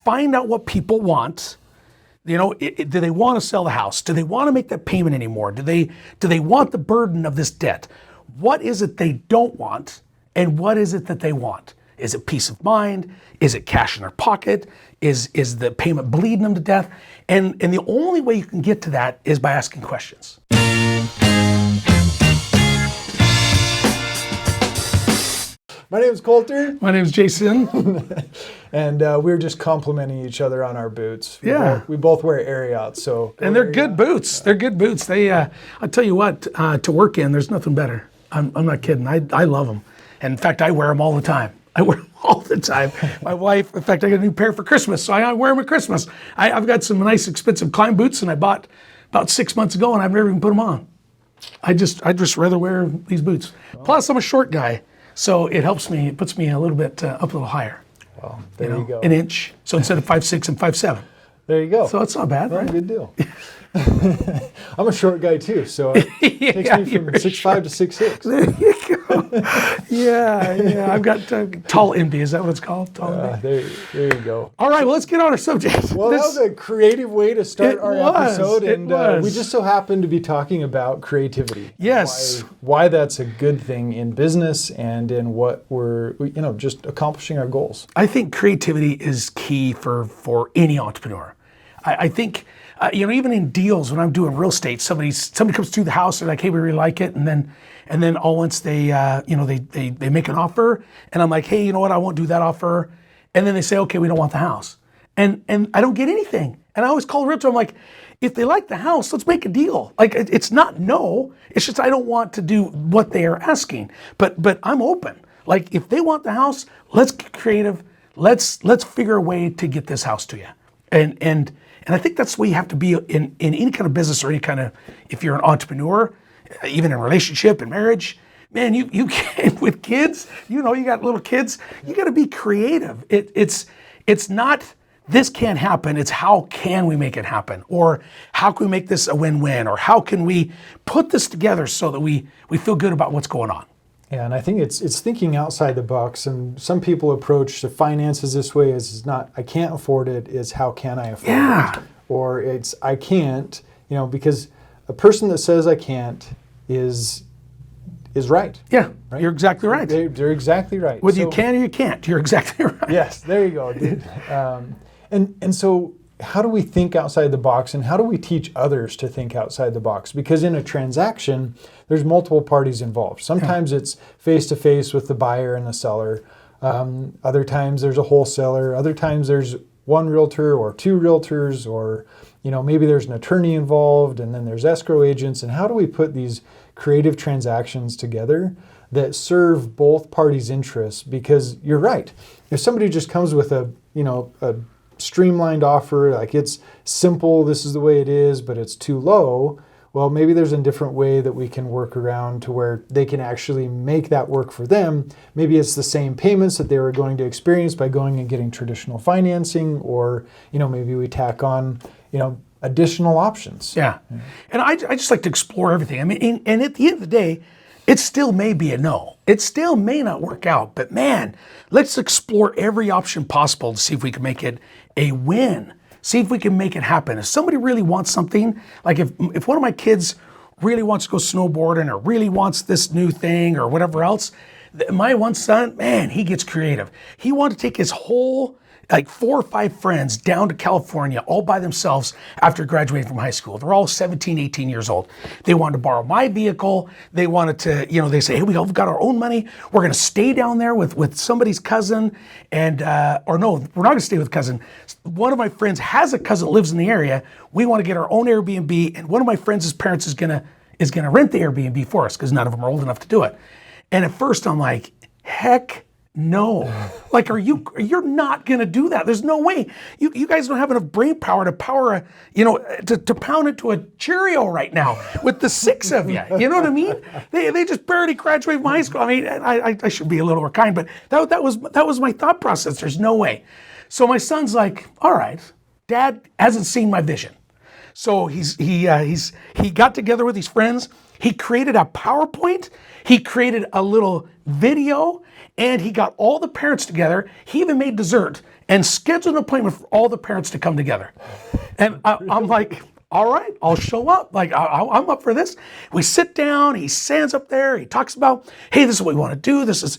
find out what people want. You know, do they want to sell the house? Do they want to make that payment anymore? Do they want the burden of this debt? What is it they don't want, and what is it that they want? Is it peace of mind? Is it cash in their pocket? Is the payment bleeding them to death? And the only way you can get to that is by asking questions. My name is Colter. My name is Jason. And we're just complimenting each other on our boots. We both wear Ariats, so. And they're good boots. Yeah. They're good boots. They, I'll tell you what, to work in, there's nothing better. I'm not kidding. I love them. And in fact, I wear them all the time. I wear them all the time. My wife, in fact, I got a new pair for Christmas, so I wear them at Christmas. I've got some nice, expensive climb boots, and I bought about 6 months ago, and I've never even put them on. I just rather wear these boots. Plus, I'm a short guy. So it helps me, it puts me a little bit up a little higher. Well, there you go. An inch. So instead of 5'6", I'm 5'7". There you go. So it's not bad, well, right? Good deal. I'm a short guy too, so it takes me from 6'5" to 6'6". There you go. Yeah. I've got tall envy. Is that what it's called? Tall envy? There you go. All right, well, let's get on our subject. Well, that was a creative way to start our episode, and we just so happen to be talking about creativity. Yes. Why that's a good thing in business and in what we're, just accomplishing our goals. I think creativity is key for any entrepreneur. I think, even in deals, when I'm doing real estate, somebody comes through the house, they're like, hey, we really like it. And then all once they make an offer, and I'm like, hey, you know what? I won't do that offer. And then they say, okay, we don't want the house. And I don't get anything. And I always call a realtor. I'm like, if they like the house, let's make a deal. Like, it's not no, it's just, I don't want to do what they are asking, but I'm open. Like, if they want the house, let's get creative. Let's figure a way to get this house to you. And I think that's the way you have to be in any kind of business or any kind of, if you're an entrepreneur, even in a relationship and marriage, man, you can't, with kids, you got little kids, you got to be creative. It's not, this can't happen. It's how can we make it happen? Or how can we make this a win-win? Or how can we put this together so that we feel good about what's going on? Yeah, and I think it's thinking outside the box. And some people approach the finances this way is not, I can't afford it, it's how can I afford it? Or it's, I can't, because a person that says I can't is right. Yeah, right? You're exactly right. They're exactly right. Whether you can or you can't, you're exactly right. Yes, there you go, dude. And so how do we think outside the box, and how do we teach others to think outside the box? Because in a transaction, there's multiple parties involved. Sometimes it's face-to-face with the buyer and the seller. Other times there's a wholesaler. Other times there's one realtor or two realtors, or maybe there's an attorney involved, and then there's escrow agents. And how do we put these creative transactions together that serve both parties' interests? Because you're right. If somebody just comes with a streamlined offer, like it's simple, this is the way it is, but it's too low, well, maybe there's a different way that we can work around to where they can actually make that work for them. Maybe it's the same payments that they were going to experience by going and getting traditional financing, or maybe we tack on additional options. Yeah. And I just like to explore everything. I mean, and at the end of the day, it still may be a no. It still may not work out, but man, let's explore every option possible to see if we can make it a win. See if we can make it happen. If somebody really wants something, like if one of my kids really wants to go snowboarding or really wants this new thing or whatever else, my one son, man, he gets creative. He wanted to take his whole, 4 or 5 friends down to California all by themselves after graduating from high school. They're all 17, 18 years old. They wanted to borrow my vehicle. They wanted to, they say, hey, we've got our own money. We're going to stay down there with somebody's cousin. And, or no, we're not going to stay with cousin. One of my friends has a cousin that lives in the area. We want to get our own Airbnb. And one of my friends' parents is going to rent the Airbnb for us because none of them are old enough to do it. And at first I'm like, heck no. Like, you're not going to do that. There's no way. You guys don't have enough brain power to power to pound into a Cheerio right now with the 6 of you. You know what I mean? They just barely graduated from high school. I mean, I should be a little more kind, but that was my thought process. There's no way. So my son's like, all right, Dad hasn't seen my vision. So he got together with his friends. He created a PowerPoint. He created a little video, and he got all the parents together. He even made dessert. and schedule an appointment for all the parents to come together. And I'm like, all right, I'll show up. Like, I'm up for this. We sit down. He stands up there. He talks about, hey, this is what we want to do. This is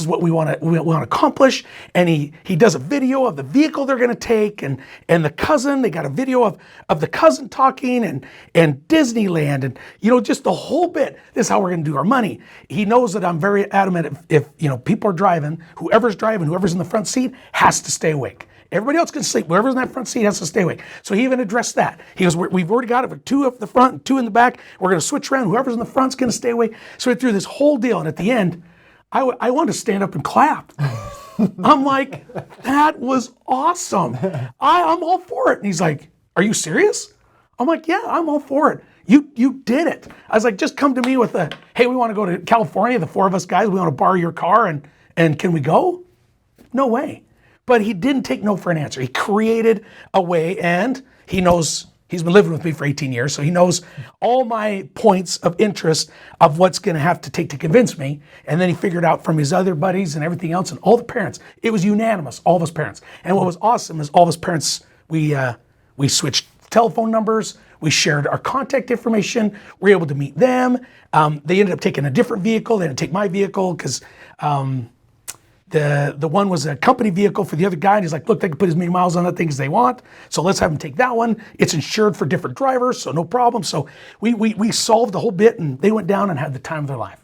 what we want to accomplish. And he does a video of the vehicle they're going to take, and the cousin. They got a video of the cousin talking, and Disneyland, and just the whole bit. This is how we're going to do our money. He knows that I'm very adamant. If people are driving, whoever's in the front seat has to stay awake. Everybody else can sleep. Whoever's in that front seat has to stay awake. So he even addressed that. He goes, we've already got it for 2 up the front and 2 in the back. We're going to switch around. Whoever's in the front's going to stay awake. So he threw this whole deal. And at the end, I wanted to stand up and clap. I'm like, that was awesome. I'm all for it. And he's like, are you serious? I'm like, yeah, I'm all for it. You did it. I was like, just come to me with hey, we want to go to California, the 4 of us guys. We want to borrow your car, and can we go? No way. But he didn't take no for an answer. He created a way, and he knows, he's been living with me for 18 years, so he knows all my points of interest of what's going to have to take to convince me. And then he figured out from his other buddies and everything else and all the parents. It was unanimous, all of us parents. And what was awesome is all of us parents, we switched telephone numbers. We shared our contact information. We were able to meet them. They ended up taking a different vehicle. They didn't take my vehicle because the one was a company vehicle for the other guy, and he's like, look, they can put as many miles on that thing as they want, so let's have them take that one. It's insured for different drivers, so no problem. So we solved the whole bit, and they went down and had the time of their life.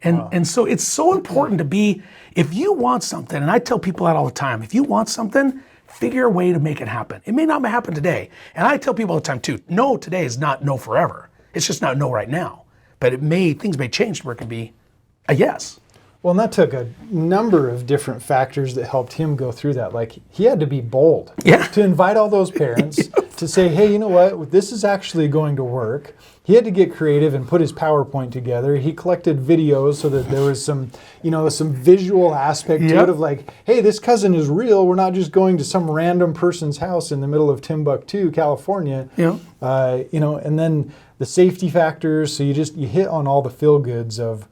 And so it's so important to be, if you want something, and I tell people that all the time, if you want something, figure a way to make it happen. It may not happen today. And I tell people all the time too, no today is not no forever. It's just not no right now. But things may change where it can be a yes. Well, and that took a number of different factors that helped him go through that. Like, he had to be bold to invite all those parents to say, hey, you know what, this is actually going to work. He had to get creative and put his PowerPoint together. He collected videos so that there was some visual aspect to it of like, hey, this cousin is real. We're not just going to some random person's house in the middle of Timbuktu, California. And then the safety factors. So you hit on all the feel goods of,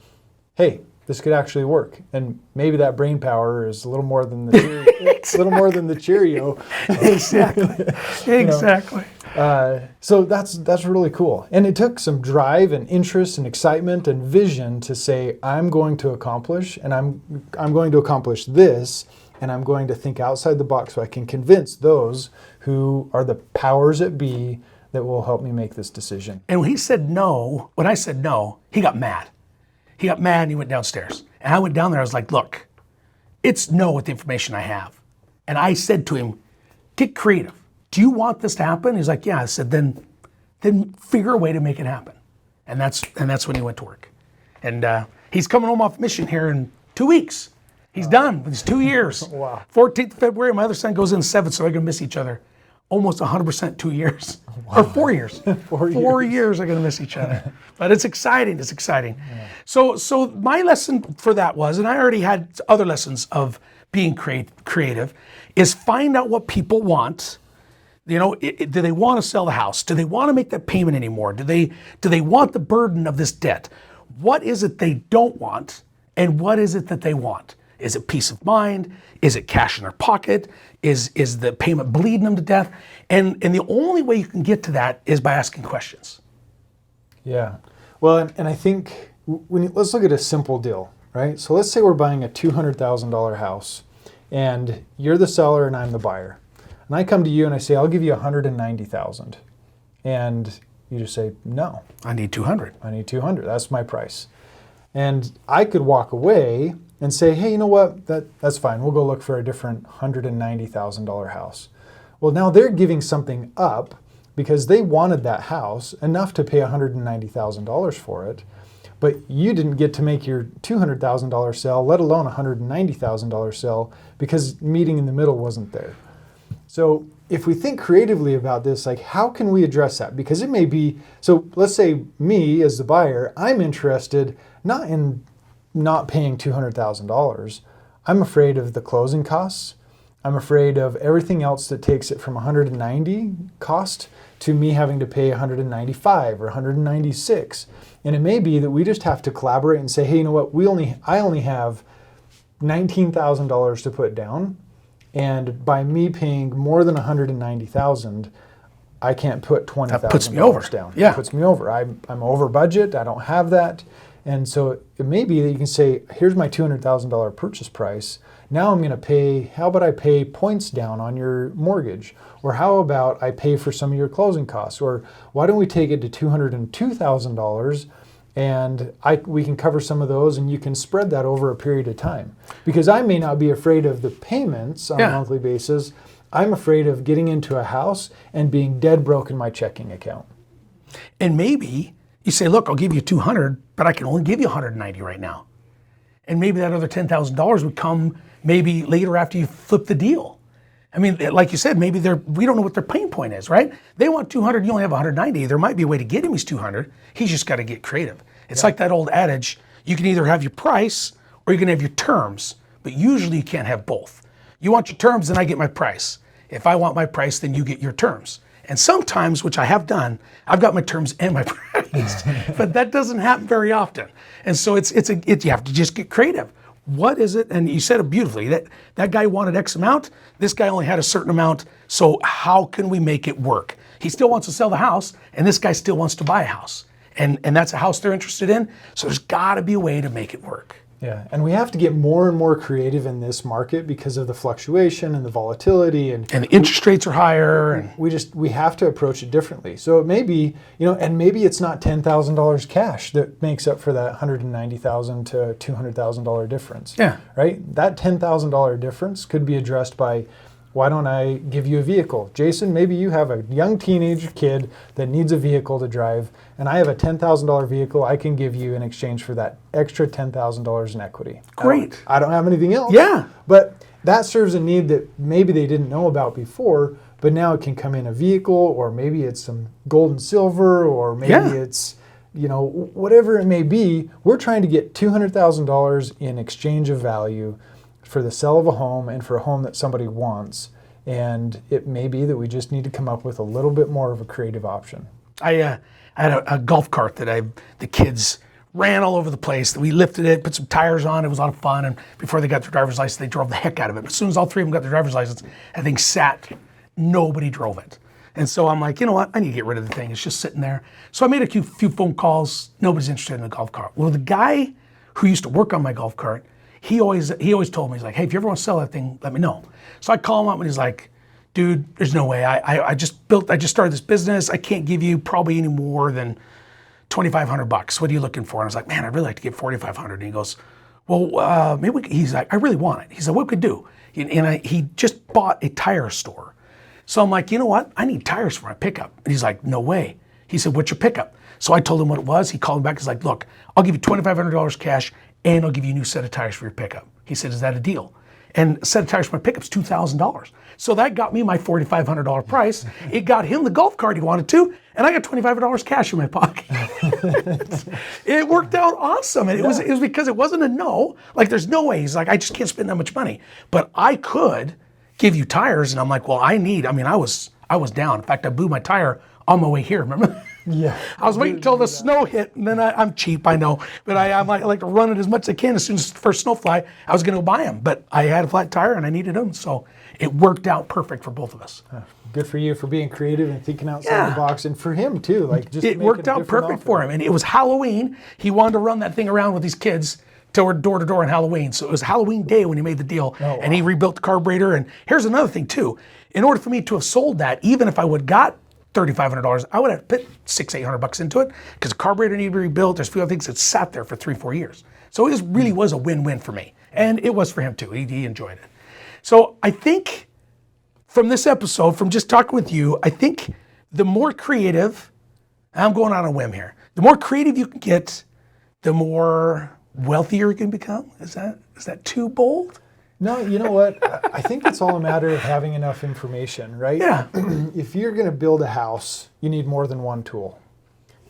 hey, this could actually work, and maybe that brain power is a little more than the Cheerio. Exactly. So that's really cool, and it took some drive and interest and excitement and vision to say, I'm going to accomplish, and I'm going to accomplish this, and I'm going to think outside the box so I can convince those who are the powers that be that will help me make this decision. And when I said no, he got mad. He got mad and he went downstairs. And I went down there, I was like, look, it's no with the information I have. And I said to him, get creative. Do you want this to happen? He's like, yeah. I said, then figure a way to make it happen. And that's when he went to work. And he's coming home off mission here in 2 weeks. He's done with his 2 years. Wow. 14th of February, my other son goes in 7th, so they're gonna miss each other. Almost 100% 2 years. Wow. Or 4 years. 4 years are going to miss each other. But it's exciting. It's exciting. Yeah. So my lesson for that was, and I already had other lessons of being creative, is find out what people want. Do they want to sell the house? Do they want to make that payment anymore? Do they want the burden of this debt? What is it they don't want, and what is it that they want? Is it peace of mind? Is it cash in their pocket? Is the payment bleeding them to death? And the only way you can get to that is by asking questions. Yeah. Well, and I think let's look at a simple deal, right? So let's say we're buying a $200,000 house, and you're the seller and I'm the buyer. And I come to you and I say, I'll give you $190,000. And you just say, no. I need 200. I need 200. That's my price. And I could walk away and say, hey, you know what? That's fine. We'll go look for a different $190,000 house. Well, now they're giving something up because they wanted that house enough to pay $190,000 for it, but you didn't get to make your $200,000 sale, let alone a $190,000 sale, because meeting in the middle wasn't there. So if we think creatively about this, like, how can we address that? Because it may be, so let's say me as the buyer, I'm interested not in not paying $200,000. I'm afraid of the closing costs. I'm afraid of everything else that takes it from 190 cost to me having to pay 195 or 196. And it may be that we just have to collaborate and say, hey, you know what? I only have $19,000 to put down, and by me paying more than 190,000, I can't put That puts me over. $20,000 down. Yeah. It puts me over. I'm over budget. I don't have that. And so it may be that you can say, here's my $200,000 purchase price. Now I'm going to pay, how about I pay points down on your mortgage? Or how about I pay for some of your closing costs? Or why don't we take it to $202,000 and we can cover some of those and you can spread that over a period of time? Because I may not be afraid of the payments on a monthly basis. I'm afraid of getting into a house and being dead broke in my checking account. And maybe you say, look, I'll give you 200, but I can only give you 190 right now. And maybe that other $10,000 would come maybe later after you flip the deal. I mean, like you said, maybe we don't know what their pain point is, right? They want 200, you only have 190. There might be a way to get him his 200. He's just got to get creative. It's like that old adage, you can either have your price or you can have your terms, but usually you can't have both. You want your terms, then I get my price. If I want my price, then you get your terms. And sometimes, which I have done, I've got my terms and my price, but that doesn't happen very often. And so you have to just get creative. What is it? And you said it beautifully, that guy wanted X amount, this guy only had a certain amount, so how can we make it work? He still wants to sell the house, and this guy still wants to buy a house. And that's a house they're interested in, so there's gotta be a way to make it work. Yeah, and we have to get more and more creative in this market because of the fluctuation and the volatility, and the interest rates are higher. And we have to approach it differently. So it may be, and maybe it's not $10,000 cash that makes up for that $190,000 to $200,000 difference. Yeah. Right. That $10,000 difference could be addressed by, why don't I give you a vehicle? Jason, maybe you have a young teenage kid that needs a vehicle to drive, and I have a $10,000 vehicle I can give you in exchange for that extra $10,000 in equity. Great. I don't have anything else. Yeah. But that serves a need that maybe they didn't know about before, but now it can come in a vehicle, or maybe it's some gold and silver, or maybe it's, whatever it may be. We're trying to get $200,000 in exchange of value for the sale of a home and for a home that somebody wants. And it may be that we just need to come up with a little bit more of a creative option. I had a golf cart that the kids ran all over the place. We lifted it, put some tires on. It was a lot of fun. And before they got their driver's license, they drove the heck out of it. But as soon as all three of them got their driver's license, that thing sat. Nobody drove it. And so I'm like, you know what? I need to get rid of the thing. It's just sitting there. So I made a few phone calls. Nobody's interested in the golf cart. Well, the guy who used to work on my golf cart, he always told me, he's like, hey, if you ever want to sell that thing, let me know. So I call him up and he's like, dude, there's no way. I just started this business. I can't give you probably any more than $2,500. What are you looking for? And I was like, man, I'd really like to get $4,500. And he goes, well, he's like, I really want it. He said, what could we do? He just bought a tire store. So I'm like, you know what? I need tires for my pickup. And he's like, no way. He said, what's your pickup? So I told him what it was. He called me back. He's like, look, I'll give you $2,500 cash and I'll give you a new set of tires for your pickup. He said, is that a deal? And a set of tires for my pickup's $2,000. So that got me my $4,500 price. It got him the golf cart he wanted to, and I got $2,500 cash in my pocket. It worked out awesome. And it was because it wasn't a no. Like, there's no way. He's like, I just can't spend that much money. But I could give you tires. And I'm like, well, I was down. In fact, I blew my tire on my way here, remember? Yeah. I was waiting until the snow hit, and then I'm cheap, I know, but I like to run it as much as I can. As soon as the first snow fly, I was going to buy them, but I had a flat tire and I needed them, so it worked out perfect for both of us. Good for you for being creative and thinking outside the box, and for him too. Like, just it worked out perfect for him, and it was Halloween. He wanted to run that thing around with these kids door to door on Halloween, so it was Halloween day when he made the deal, and he rebuilt the carburetor. And here's another thing too: in order for me to have sold that, even if I would got $3,500, I would have put $600-800 into it because the carburetor needed to be rebuilt. There's a few other things that sat there for 3-4 years. So it really was a win-win for me. And it was for him too. He enjoyed it. So I think from this episode, from just talking with you, I think the more creative, I'm going on a whim here, the more creative you can get, the more wealthier you can become. Is that too bold? No, you know what? I think it's all a matter of having enough information, right? Yeah. If you're going to build a house, you need more than one tool.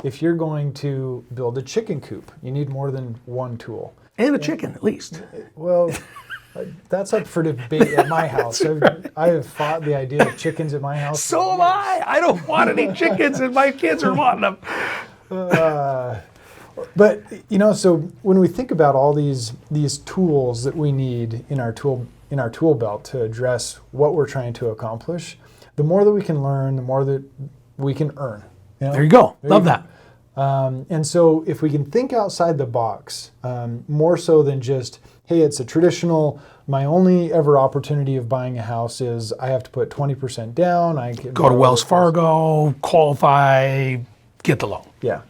If you're going to build a chicken coop, you need more than one tool. And a chicken, at least. Well, that's up for debate at my house. I have fought the idea of chickens at my house. So am I. I don't want any chickens, and my kids are wanting them. But, so when we think about all these tools that we need in our tool in our tool belt to address what we're trying to accomplish, the more that we can learn, the more that we can earn. You know? There you go. There Love you go. that. And so if we can think outside the box, more so than just, hey, it's a traditional, my only ever opportunity of buying a house is I have to put 20% down. I can Go to Wells Fargo, qualify, get the loan. Yeah.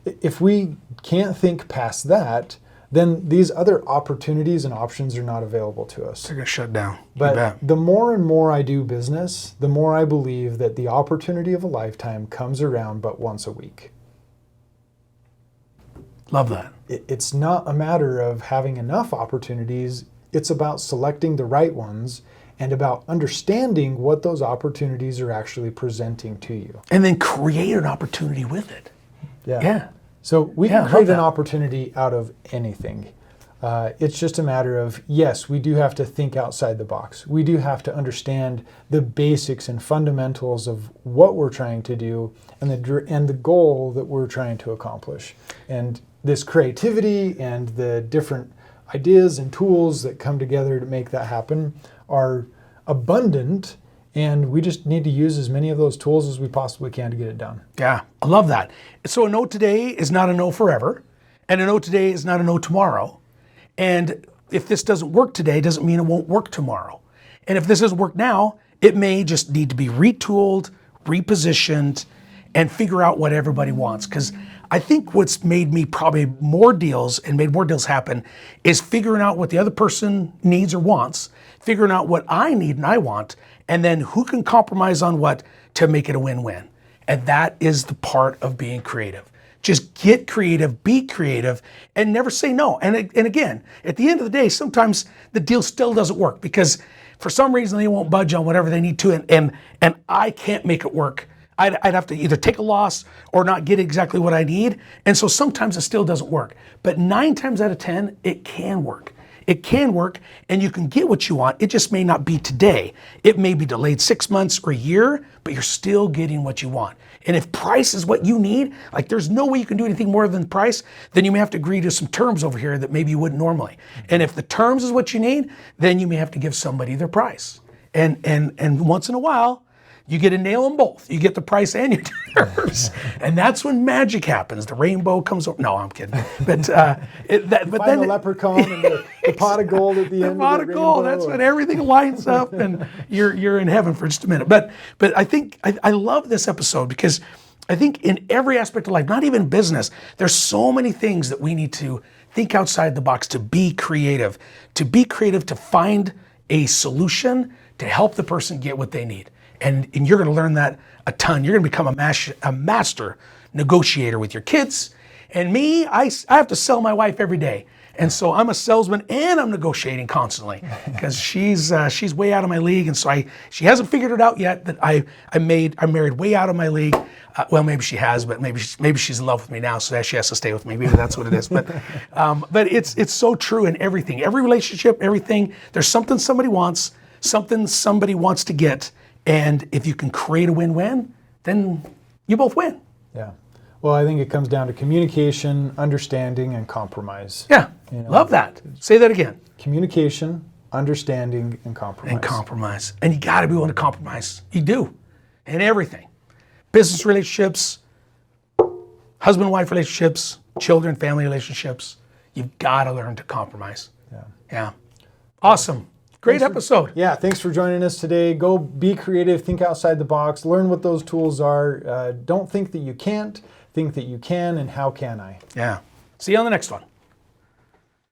If we can't think past that, then these other opportunities and options are not available to us. They're going to shut down. You But bet. the more and more I do business, the more I believe that the opportunity of a lifetime comes around but once a week. Love that. It's not a matter of having enough opportunities. It's about selecting the right ones and about understanding what those opportunities are actually presenting to you. And then create an opportunity with it. Yeah. So we Yeah, can love create an that. opportunity out of anything. It's just a matter of, yes, we do have to think outside the box. We do have to understand the basics and fundamentals of what we're trying to do and the goal that we're trying to accomplish. And this creativity and the different ideas and tools that come together to make that happen are abundant, and we just need to use as many of those tools as we possibly can to get it done. Yeah. I love that. So a no today is not a no forever, and a no today is not a no tomorrow. And if this doesn't work today, doesn't mean it won't work tomorrow. And if this doesn't work now, it may just need to be retooled, repositioned, and figure out what everybody wants. Because I think what's made me probably more deals and made more deals happen is figuring out what the other person needs or wants, figuring out what I need and I want, and then who can compromise on what to make it a win-win. And that is the part of being creative. Just get creative, be creative, and never say no. And again, at the end of the day, sometimes the deal still doesn't work because for some reason they won't budge on whatever they need to, and I can't make it work. I'd have to either take a loss or not get exactly what I need. And so sometimes it still doesn't work. But 9 times out of 10, it can work. It can work and you can get what you want. It just may not be today. It may be delayed 6 months or a year, but you're still getting what you want. And if price is what you need, like there's no way you can do anything more than price, then you may have to agree to some terms over here that maybe you wouldn't normally. And if the terms is what you need, then you may have to give somebody their price. And once in a while, you get to nail them both. You get the price and your terms. And that's when magic happens. The rainbow comes over. No, I'm kidding. But The leprechaun and the pot of gold at the end. The pot of gold. That's when everything lines up and you're in heaven for just a minute. But I think I love this episode because I think in every aspect of life, not even business, there's so many things that we need to think outside the box, to be creative, to find a solution to help the person get what they need. And you're going to learn that a ton. You're going to become a master negotiator with your kids. And me, I have to sell my wife every day. And so I'm a salesman and I'm negotiating constantly because she's way out of my league. And so she hasn't figured it out yet that I'm married way out of my league. Well, maybe she has, but maybe she's in love with me now, so she has to stay with me. Maybe that's what it is. But it's so true in everything, every relationship, everything. There's something somebody wants, something somebody wants to get. And if you can create a win-win, then you both win. Yeah. Well, I think it comes down to communication, understanding, and compromise. Yeah. Love that. Say that again. Communication, understanding, and compromise. And compromise. And you got to be willing to compromise. You do. In everything. Business relationships, husband-wife relationships, children, family relationships. You've got to learn to compromise. Yeah. Awesome. Great episode. Thanks for joining us today. Go be creative, think outside the box, learn what those tools are. Don't think that you can't, think that you can, and how can I? Yeah. See you on the next one.